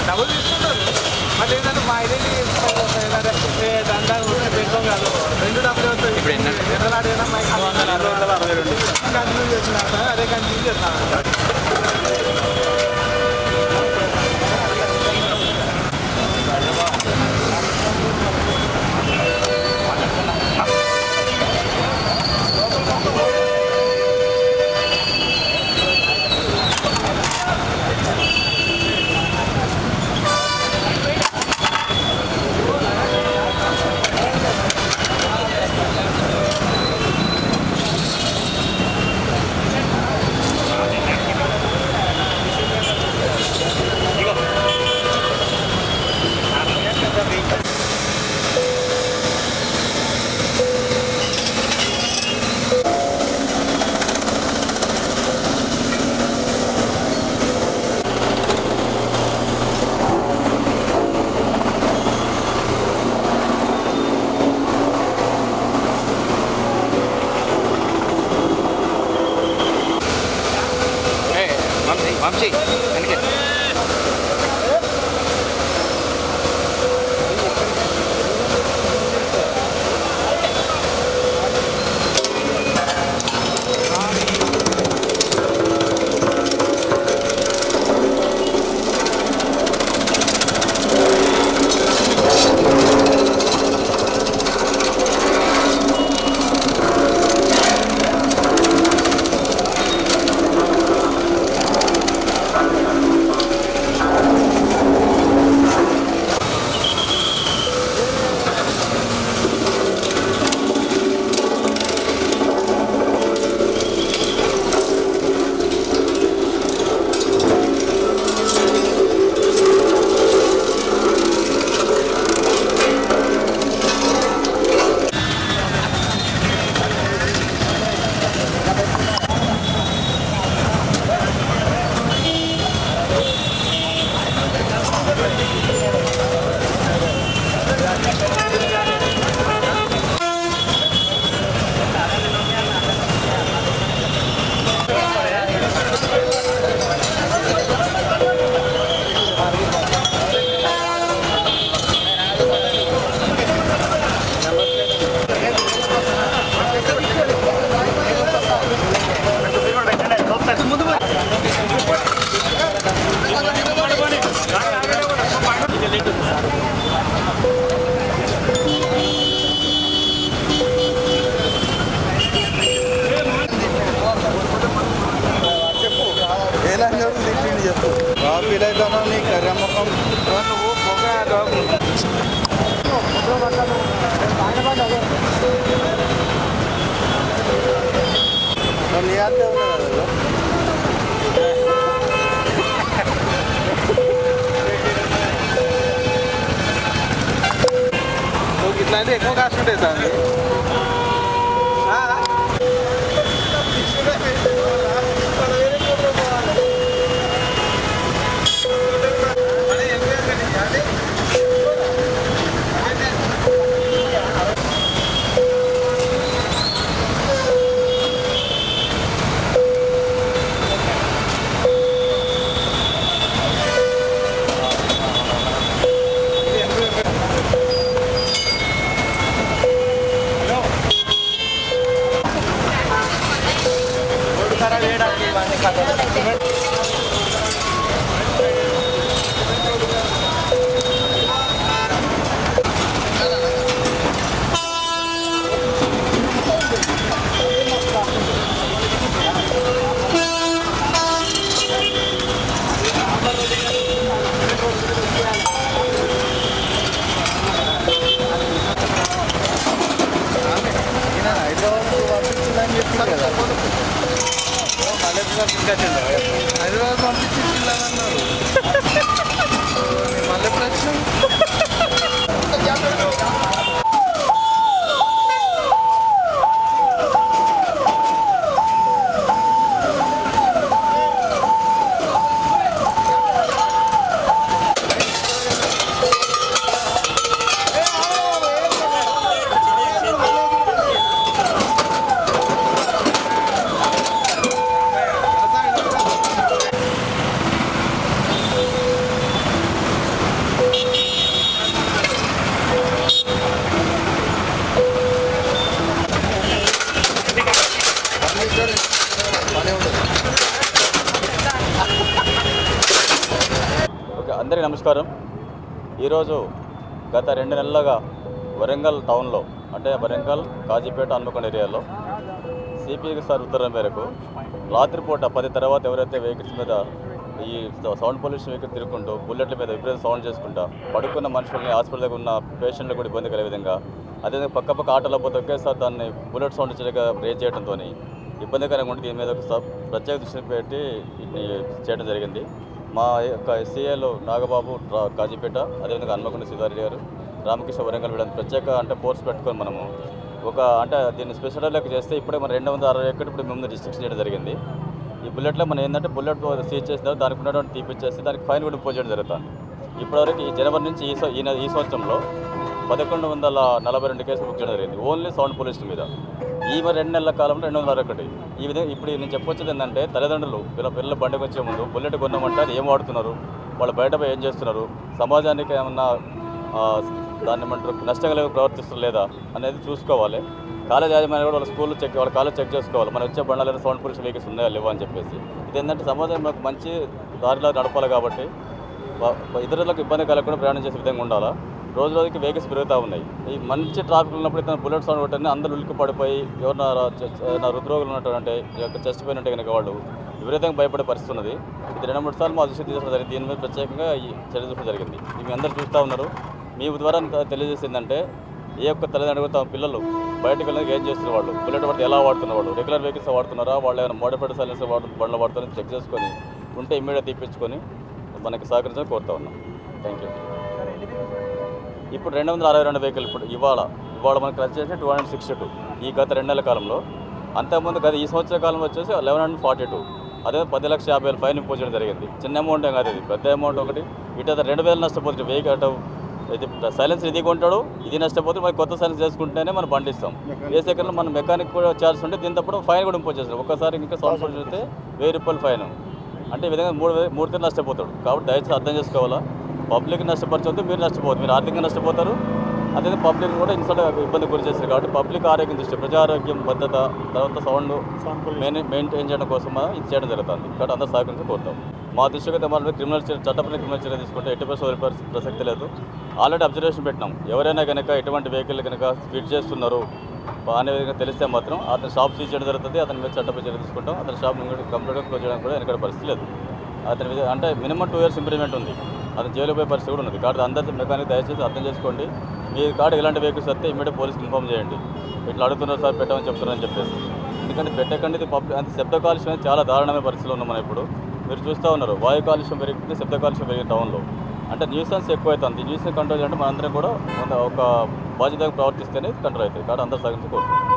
డబ్బులు తీసుకుంటారు బట్ ఏంటంటే మా ఐడెంటిటీ దందా పెట్టుకోం కాదు 2 డబ్బులు వస్తాయి. ఇప్పుడు ఎట్లా అడిగినా కంటిన్యూ చేస్తున్నా అదే కంటిన్యూ చేస్తున్నాను. వంశీ వెనకే ఇట్లాంటి ఎక్కువ కాస్ట్ ఉంటాయి సార్. హైదరాబాద్ పంపించి పిల్లలన్నారు మళ్ళీ ప్రశ్న ఓకే, అందరికీ నమస్కారం. ఈరోజు గత 2 నెలలుగా వరంగల్ టౌన్లో అంటే వరంగల్ కాజీపేట హన్మకొండ ఏరియాలో సిపి సార్ ఉత్తర్వుల మేరకు రాత్రిపూట 10 తర్వాత ఎవరైతే వెహికల్స్ మీద ఈ సౌండ్ పొల్యూషన్ వెహికల్ తిరుగుకుంటూ బుల్లెట్ల మీద విపరీత సౌండ్ చేసుకుంటా పడుకున్న మనుషుల్ని హాస్పిటల్ దగ్గర ఉన్న పేషెంట్లు కూడా ఇబ్బంది కలిగే విధంగా అదేవిధంగా పక్క ఆటోలో పోతే ఒకేసారి దాన్ని బుల్లెట్ సౌండ్ వచ్చేగా బ్రేక్ చేయడంతో ఇబ్బందికరంగా ఉండి దీని మీద ఒక ప్రత్యేక దృష్టి పెట్టి చేయడం జరిగింది. మా యొక్క ఎస్సీఏలో నాగబాబు కాజీపేట, అదేవిధంగా హన్మకొండ సుధారెడ్డి గారు, రామకృష్ణ వరంగల్ వీళ్ళని ప్రత్యేక అంటే ఫోర్స్ పెట్టుకొని మనము అంటే దీన్ని స్పెషల్ లెక్క చేస్తే ఇప్పుడే మన 261 ఇప్పుడు మేము రిస్ట్రిక్షన్ చేయడం జరిగింది. ఈ బుల్లెట్లో మనం ఏంటంటే బుల్లెట్ సీజ్ చేసిన తర్వాత దానికి ఉన్నటువంటి తీపిచ్చేసి దానికి ఫైన్ కూడా ఇంపోజ్ చేయడం జరుగుతుంది. ఇప్పటివరకు ఈ జనవరి నుంచి ఈ సంవత్సరంలో 1142 కేసులు బుక్ చేయడం జరిగింది ఓన్లీ సౌండ్ పొల్యూషన్ మీద. ఈ 2 నెలల కాలంలో 261. ఈ విధంగా ఇప్పుడు నేను చెప్పొచ్చేది ఏంటంటే తల్లిదండ్రులు పిల్లల బండికి వచ్చే ముందు బుల్లెట్ కొన్నామంటే అది ఏం వాడుతున్నారు, వాళ్ళు బయట పోయి ఏం చేస్తున్నారు, సమాజానికి ఏమన్నా దాన్ని ఏమంటారు నష్టం కలిగి ప్రవర్తిస్తారు లేదా అనేది చూసుకోవాలి. కాలేజ్ యాజమాన్యం కూడా వాళ్ళ కాలేజ్ చెక్ చేసుకోవాలి. మనం వచ్చే బండాలైన సౌండ్ పొల్యూషన్ వెహికల్స్ ఉన్నాయా లేవా అని చెప్పేసి. ఇది ఏంటంటే సమాజం మనకు మంచి దారిలో నడపాలి కాబట్టి ఇతరులకు ఇబ్బంది కలగకుండా ప్రయాణం చేసే విధంగా ఉండాలా. రోజు రోజుకి వెహికల్స్ పెరుగుతూ ఉన్నాయి. ఈ మంచి ట్రాఫిక్ ఉన్నప్పుడు ఇతను బుల్లెట్ సౌండ్ కొట్టని అందరూ ఉలికి పడిపోయి ఎవరైనా హృద్రోగులు ఉన్నట్టు చెస్ట్ పెయిన్ ఉంటే కనుక వాళ్ళు విపరీతంగా భయపడే పరిస్థితి ఉన్నది. ఇది 2-3 సార్లు మా దృష్టి తీసుకోవడం జరిగింది. దీని మీద ప్రత్యేకంగా ఈ చర్య తీసుకోవడం జరిగింది. ఇవి అందరూ చూస్తూ ఉన్నారు. మీ ద్వారా తెలియజేసిందంటే ఏ ఒక్క తల్లిదండ్రులు తమ పిల్లలు బయటకు వెళ్ళడానికి ఏం చేస్తున్న వాళ్ళు బుల్లెట్ పడితే ఎలా వాడుతున్న వాళ్ళు రెగ్యులర్ వెహికల్స్ వాడుతున్నారా, వాళ్ళు ఏమైనా మోడిఫైడ్ సైలెన్స్ బండ్లు వాడుతున్నారని చెక్ చేసుకొని ఉంటే ఇమ్మీడియట్ తీపించుకొని మనకి సహకరించాలని కోరుతా ఉన్నాం. Thank you. ఇప్పుడు 262 వెహికల్ ఇవాళ మనకు క్లచ్ చేసి 262 ఈ గత 2 నెలల కాలంలో. అంతకుముందు ఈ సంవత్సర కాలంలో వచ్చేసి 1142. అదే 10,50,000 ఫైన్ ఇంపోజ్ చేయడం జరిగింది. చిన్న అమౌంట్ ఏం కాదు, ఇది పెద్ద అమౌంట్. ఒకటి ఇటు 2,000 నష్టపోతుంది వెహికల్. అటు ఇది సైలెన్స్ ఇది కొంటాడు, ఇది నష్టపోతే మనకి కొత్త సైలెన్స్ చేసుకుంటేనే మనం బండి ఇస్తాం. ఏ సెకండ్లో మన మెకానిక్ కూడా ఛార్జ్ ఉంటే దీంతో ఫైన్ కూడా ఇంపోజ్ చేస్తారు. ఒక్కసారి ఇంకా సౌండ్ పొల్యూషన్ చేస్తే 1000 రూపాయలు ఫైన్. అంటే ఈ విధంగా 3 తీరు నష్టపోతాడు. కాబట్టి దయచేసి అర్థం చేసుకోవాలా. పబ్లిక్ నష్టపరచొద్దు, మీరు నష్టపోవద్దు. మీరు ఆర్థికంగా నష్టపోతారు, అదే పబ్లిక్ కూడా ఇన్సల్ట్ ఇబ్బంది గురి చేస్తారు. కాబట్టి పబ్లిక్ ఆరోగ్యం దృష్టి, ప్రజా ఆరోగ్యం భద్రత, తర్వాత సౌండ్ మెయింటైన్ చేయడం కోసం ఇది చేయడం జరుగుతుంది. కాబట్టి అందరూ సహకరించి కోరుతాం. మా దృష్టికి అయితే మన చట్టపరమైన క్రిమినల్ చర్య తీసుకుంటే ఎట్టి పరిస్థితుల్లో ప్రసక్తి లేదు. ఆల్రెడీ అబ్జర్వేషన్ పెట్టినాం. ఎవరైనా కనుక ఎటువంటి వెహికల్ కనుక స్పీడ్ చేస్తున్నారు అనే విధంగా తెలిస్తే మాత్రం అతని షాప్ సీజ్ చేయడం జరుగుతుంది. అతని మీద చట్టపరమైన చర్య తీసుకుంటాం. అతని షాప్ కంప్లీట్గా క్లోజ్ చేయడానికి కూడా వెనకడే పరిస్థితి లేదు. అతని మీద అంటే మినిమం 2 years ఇంప్రూవ్మెంట్ ఉంది. అతను జైలు పోయే పరిస్థితి కూడా ఉంది. కాబట్టి అందరికీ మెకానిక్ దయచేసి అర్థం చేసుకోండి. మీ కాడ ఇలాంటి వెహికల్స్ వస్తే ఇమీడియట్ పోలీస్కి ఇన్ఫార్మ్ చేయండి. ఇట్లా అడుగుతున్నారు సార్ పెట్టమని చెప్తున్నారని చెప్పేసి. ఎందుకంటే పెట్టకండి ఇది పబ్లిక్ అంత శబ్ద కాలుష్యం అనేది చాలా దారుణమైన పరిస్థితిలో ఉన్నాం మనం ఇప్పుడు. మీరు చూస్తూ ఉన్నారు వాయు కాలుష్యం పెరిగింది, శబ్ద కాలుష్యం పెరిగింది టౌన్లో. అంటే న్యూసెన్స్ ఎక్కువ అవుతుంది. ఈ న్యూసెన్స్ కంట్రోల్ చేయాలంటే మనందరం కూడా ఒక బాధ్యతగా ప్రవర్తిస్తేనే కంట్రోల్ అవుతుంది. కాబట్టి అందరూ సహకరించి కోరుతున్నాం.